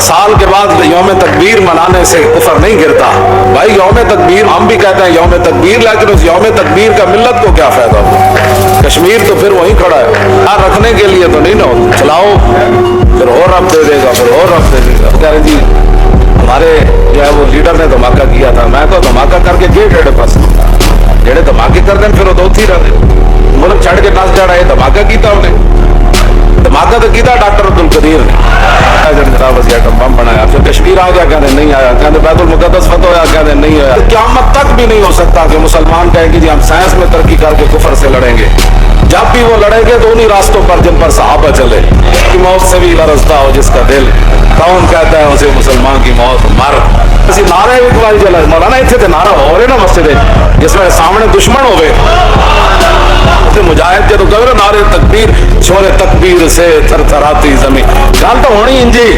سال کے بعد یوم تکبیر منانے سے کفر نہیں گرتا. بھائی یوم تکبیر ہم بھی کہتے ہیں یوم تکبیر، لیکن اس یوم تکبیر کا ملت کو کیا فائدہ ہوا؟ کشمیر تو پھر وہیں کھڑا ہے، رکھنے کے لیے تو نہیں نا، چلاؤ پھر اور رب دے دے گا، پھر اور رب دے دے گا. کہہ رہے جی ہمارے جو ہے وہ لیڈر نے دھماکہ کیا تھا. میں تو دھماکہ کر کے گئے ڈیڑھ پاس جڑے دھماکے کرتے ہیں پھر وہ دوتھی رہے ملک چھڑ کے نس جڑا ہے. دھماکہ کیتا انہیں، دھماکہ تو کیتا ڈاٹر القدیر نے، جناب وزیر اعظم بم بنایا. پھر کشمیر آ گیا، کہتے نہیں آیا، کہتے بیت المقدس فتح ہوا، کہتے نہیں ہوا. قیامت تک بھی نہیں ہو سکتا کہ مسلمان کہیں گے جی ہم سائنس میں ترقی کر کے کفر سے لڑیں گے. جب بھی وہ لڑیں گے تو انہی راستوں پر جن پر صحابہ چلے. کی موت سے بھی لرزتا ہو جس کا دل، کون کہتا ہے اسے مسلمان کی موت مر. اسی نعرہ اقبال جلا مولانا اتنے تے نعرہ ہو رہے نا مسجد جس میں سامنے دشمن ہوئے مجاہد جدو کہ نعرے تکبیر شور تکبیر سے تھر تھراتی زمین. گل تو ہونی انجی